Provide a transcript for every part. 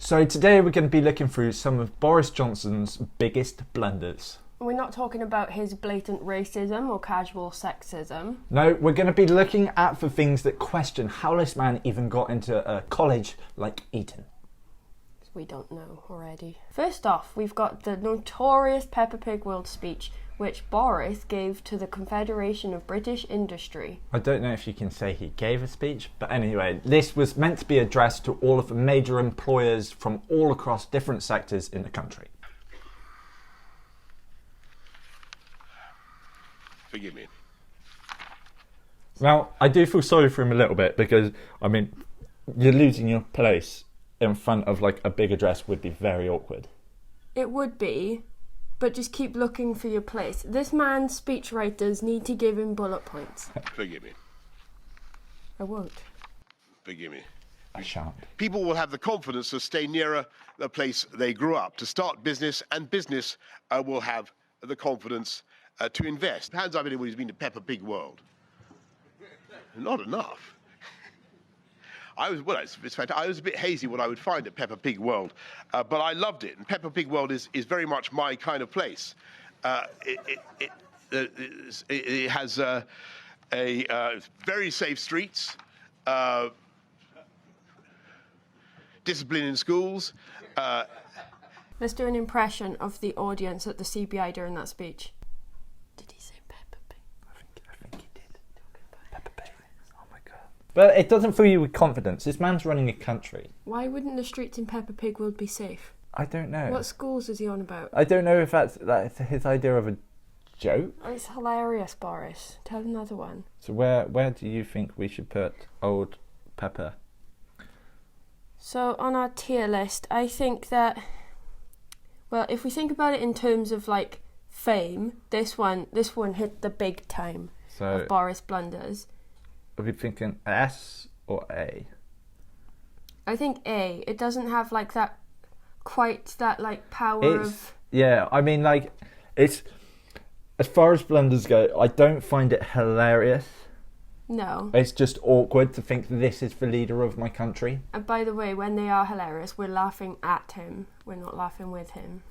So today we're going to be looking through some of Boris Johnson's biggest blunders. We're not talking about his blatant racism or casual sexism. No, we're going to be looking at the things that question how this man even got into a college like Eton. We don't know already. First off, we've got the notorious Peppa Pig World Speech, which Boris gave to the Confederation of British Industry. I don't know if you can say he gave a speech, but anyway, this was meant to be addressed to all of the major employers from all across different sectors in the country. Forgive me. Now, I do feel sorry for him a little bit because, I mean, you're losing your place in front of like a big address would be very awkward. It would be, but just keep looking for your place. This man's speechwriters need to give him bullet points. Forgive me. I won't. Forgive me. I shan't. People will have the confidence to stay nearer the place they grew up, to start business, and business will have the confidence to invest. Hands up anyone who's been to Peppa Pig World. Not enough. I was a bit hazy what I would find at Peppa Pig World, but I loved it. And Peppa Pig World is very much my kind of place. It has very safe streets, discipline in schools. Let's do an impression of the audience at the CBI during that speech. Did he say Peppa Pig? I think he did. Peppa Pig. Oh my god. But it doesn't fill you with confidence. This man's running a country. Why wouldn't the streets in Peppa Pig World be safe? I don't know. What schools is he on about? I don't know if that's his idea of a joke. Oh, it's hilarious, Boris. Tell another one. So where do you think we should put old Peppa? So on our tier list, I think that, well, if we think about it in terms of like fame, this one hit the big time of Boris blunders. Are we thinking S or A? I think A. It doesn't have like that like power of. Yeah, I mean like it's as far as blunders go, I don't find it hilarious. No. It's just awkward to think this is the leader of my country. And by the way, when they are hilarious, we're laughing at him. We're not laughing with him.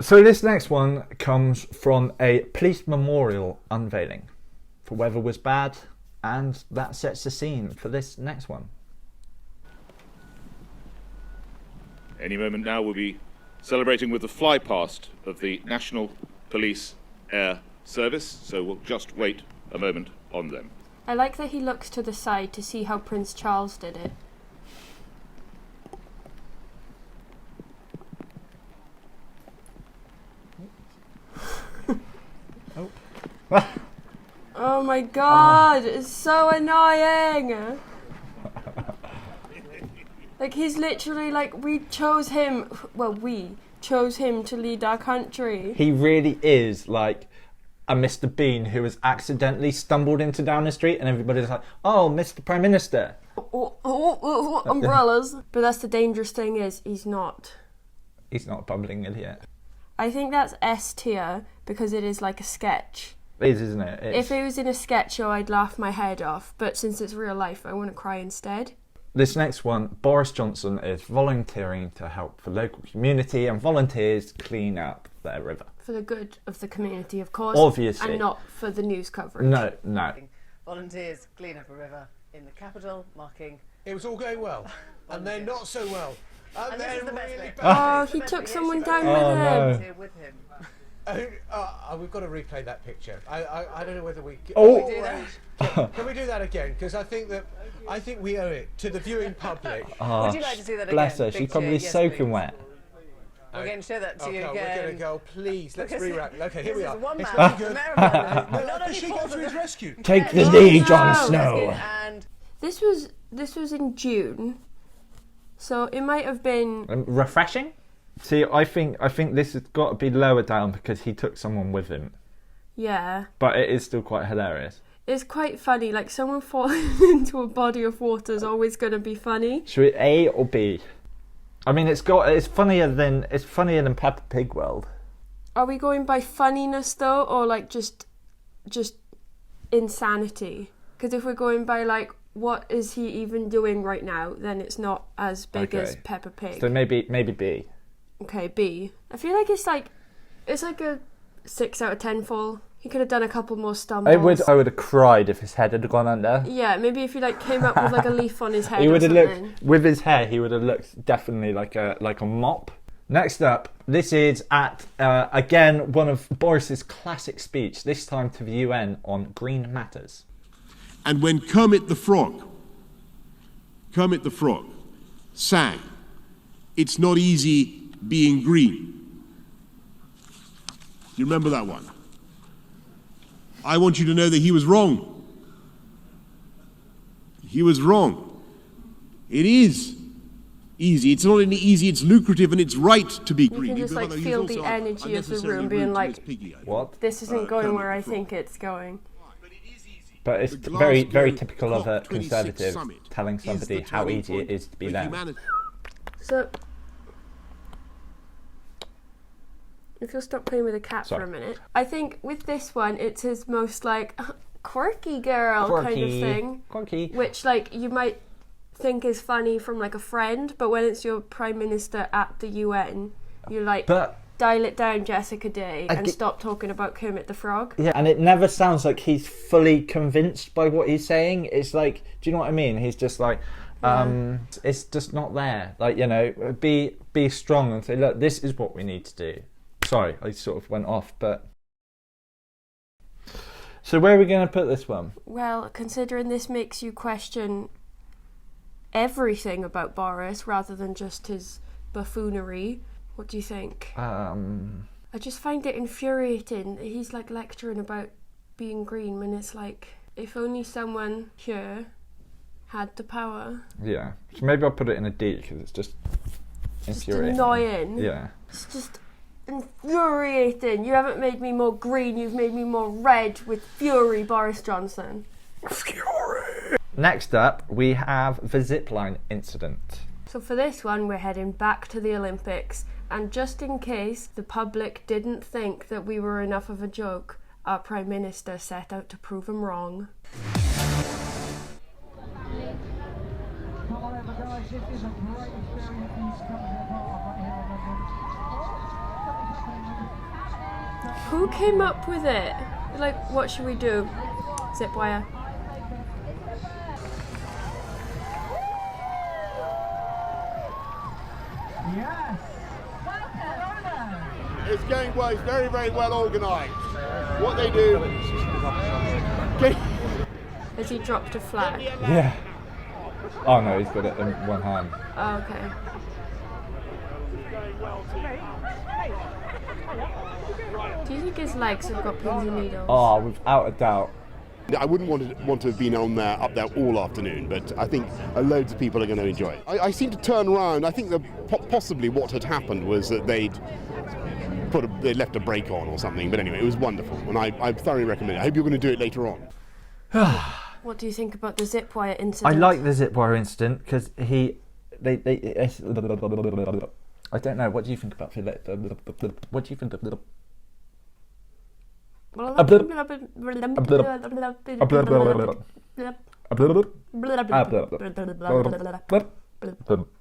So this next one comes from a police memorial unveiling. The weather was bad, and that sets the scene for this next one. Any moment now we'll be celebrating with the fly past of the National Police Air Service, so we'll just wait a moment on them. I like that he looks to the side to see how Prince Charles did it. Oh my god, it's so annoying! Like, he's literally like, we chose him to lead our country. He really is like a Mr. Bean who has accidentally stumbled into Downing Street and everybody's like, oh, Mr. Prime Minister. Umbrellas. But that's the dangerous thing is, he's not a bumbling idiot. I think that's S tier because it is like a sketch. It is, isn't it? If it was in a sketch show, I'd laugh my head off. But since it's real life, I want to cry instead. This next one, Boris Johnson is volunteering to help the local community and volunteers clean up their river. For the good of the community, of course. Obviously. And not for the news coverage. No. Volunteers clean up a river in the capital, marking... It was all going well, and then not so well. And this is the best bit. Oh, he took someone down with him. We've got to replay that picture. I don't know whether we... Oh! Can we do that? Can we do that again? Because I think we owe it to the viewing public. Oh, would you like to see that bless again? her, she's probably soaking wet. We're going to show that to you again. We're going to go, please, let's rewrap. Okay, here we are. This is one man good. America. No, does she go to his rescue? Take the knee, Jon Snow. And This was in June, so it might have been refreshing. See, I think this has got to be lower down because he took someone with him. Yeah. But it is still quite hilarious. It's quite funny. Like someone falling into a body of water is always going to be funny. Should we A or B? I mean, it's funnier than Peppa Pig World. Are we going by funniness though, or like just insanity? Because if we're going by like what is he even doing right now, then it's not as big as Peppa Pig. So maybe B. Okay, B. I feel like it's like a 6 out of 10 fall. He could have done a couple more stumbles. I would have cried if his head had gone under. Yeah, maybe if he like came up with like a leaf on his head. He would have something. looked with his hair. He would have looked definitely like a mop. Next up, this is at again one of Boris's classic speech. This time to the UN on green matters. And when Kermit the Frog sang, "It's not easy being green." You remember that one? I want you to know that he was wrong. He was wrong. It is easy. It's not only easy, it's lucrative and it's right to be green. You can just like feel the energy of the room being like, what? This isn't going where I think it's going. But it's very, very typical of a Conservative telling somebody how easy it is to be them. So, if you'll stop playing with the cat for a minute. I think with this one, it's his most like quirky girl kind of thing. Quirky. Which like you might think is funny from like a friend, but when it's your Prime Minister at the UN, you're like, dial it down, Jessica Day, and stop talking about Kermit the Frog. Yeah, and it never sounds like he's fully convinced by what he's saying. It's like, do you know what I mean? He's just like, it's just not there. Like, you know, be strong and say, look, this is what we need to do. Sorry, I sort of went off, but... So where are we going to put this one? Well, considering this makes you question everything about Boris rather than just his buffoonery, what do you think? I just find it infuriating that he's like lecturing about being green when it's like, if only someone here had the power. Yeah, so maybe I'll put it in a D because it's just infuriating. Just annoying. Yeah. It's just infuriating. You haven't made me more green, you've made me more red with fury, Boris Johnson. Fury! Next up, we have the zipline incident. So for this one, we're heading back to the Olympics, and just in case the public didn't think that we were enough of a joke, our Prime Minister set out to prove him wrong. Who came up with it? Like, what should we do? Zip wire. Yes. It's going well. It's very, very well organised. What they do. Has he dropped a flag? Yeah. Oh no, he's got it in one hand. Oh, okay. Do you think his legs have got pins and needles? Oh, without a doubt. I wouldn't want to have been up there all afternoon, but I think loads of people are going to enjoy it. I seem to turn around. I think that possibly what had happened was that they left a brake on or something. But anyway, it was wonderful, and I thoroughly recommend it. I hope you're going to do it later on. What do you think about the zip wire incident? I like the zip wire incident because I don't know. What do you think about Philip? What do you think of?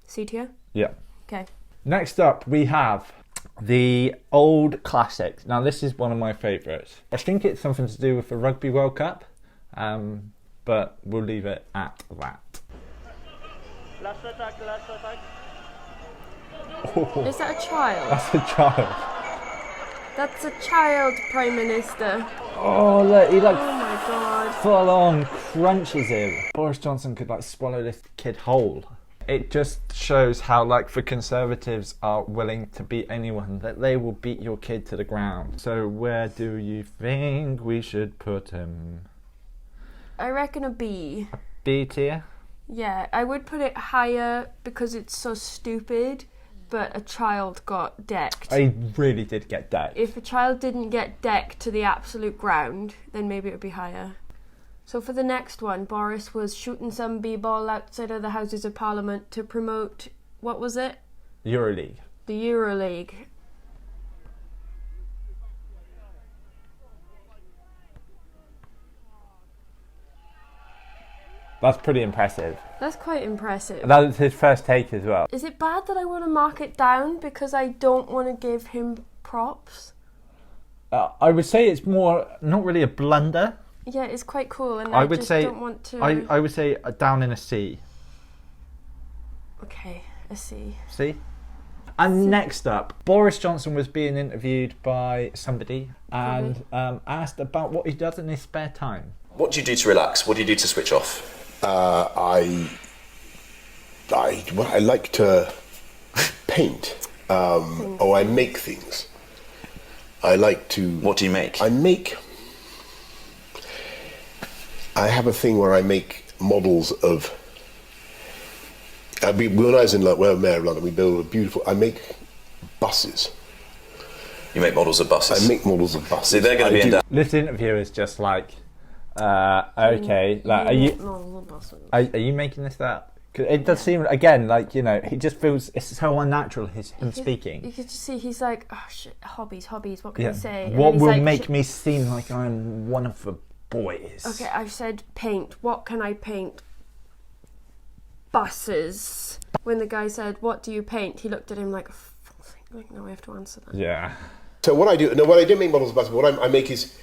See here? Yeah. Okay. Next up, we have the old classics. Now, this is one of my favourites. I think it's something to do with the Rugby World Cup, but we'll leave it at that. Last attack. Oh, is that a child? That's a child. That's a child, Prime Minister. Oh, look, he oh my God. full on crunches him. Boris Johnson could swallow this kid whole. It just shows how the Conservatives are willing to beat anyone, that they will beat your kid to the ground. So where do you think we should put him? I reckon a B. A B tier? Yeah, I would put it higher because it's so stupid, but a child got decked. I really did get decked. If a child didn't get decked to the absolute ground, then maybe it would be higher. So for the next one, Boris was shooting some b-ball outside of the Houses of Parliament to promote, what was it? EuroLeague. The EuroLeague. That's pretty impressive. That's quite impressive. That was his first take as well. Is it bad that I want to mark it down because I don't want to give him props? I would say it's more, not really a blunder. Yeah, it's quite cool, and I I would just say, don't want to... I would say down in a C. Okay, a C. C? And next up, Boris Johnson was being interviewed by somebody and asked about what he does in his spare time. What do you do to relax? What do you do to switch off? I like to paint, or I make things. I like to... What do you make? I have a thing where I make models of... when I was in London, when Mayor of London, we build a beautiful... I make buses. You make models of buses? I make models of buses. So they're going to be in... This interview is just like, okay, like, are you making this up? 'Cause it does seem, again, like, you know, he just feels, it's so unnatural, him speaking. You could just see he's like, oh shit, hobbies, what can I say? And What he's will like, make me seem like I'm one of the boys? Okay, I've said paint. What can I paint? Buses. When the guy said, what do you paint? He looked at him like, no, I have to answer that. Yeah. So what I do, no, what I don't make models of buses, but what I make is,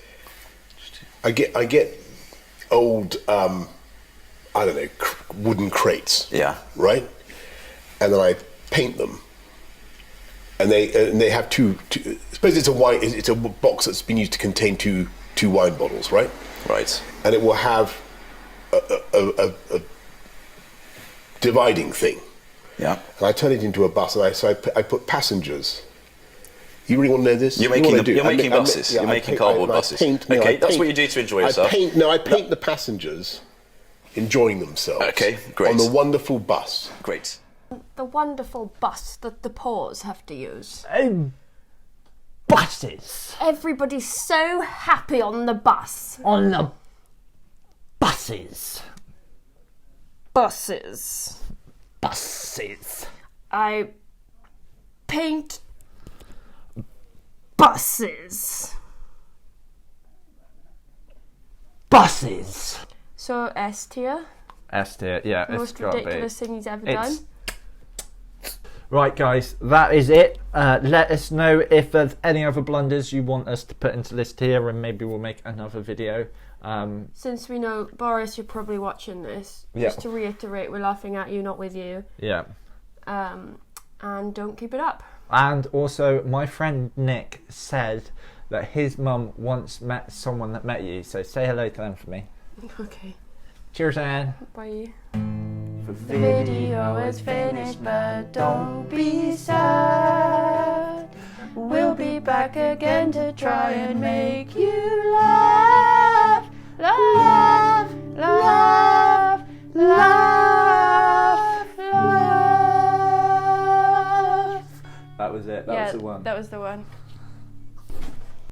I get old, I don't know, wooden crates. Yeah. Right? And then I paint them. And they have two suppose it's a box that's been used to contain two wine bottles, right? Right. And it will have a dividing thing. Yeah. And I turn it into a bus, and I put passengers. You really want to know this? You're making buses. You're making cardboard buses. That's what you do to enjoy yourself. I paint the passengers enjoying themselves. Okay, great. On the wonderful bus. Great. The wonderful bus that the paws have to use. Buses. Everybody's so happy on the bus. On the buses. Buses. Buses. I paint buses. Buses. So S tier. S tier, yeah. Most ridiculous thing he's ever done. Right, guys, that is it. Let us know if there's any other blunders you want us to put into this tier, and maybe we'll make another video. Since we know, Boris, you're probably watching this. Just to reiterate, we're laughing at you, not with you. Yeah. And don't keep it up. And also, my friend Nick said that his mum once met someone that met you, so say hello to them for me. Okay. Cheers, Anne. Bye. The video is finished, but don't be sad. We'll be back again to try and make you laugh. Laugh, laugh, laugh, laugh. That was it. That was the one. That was the one.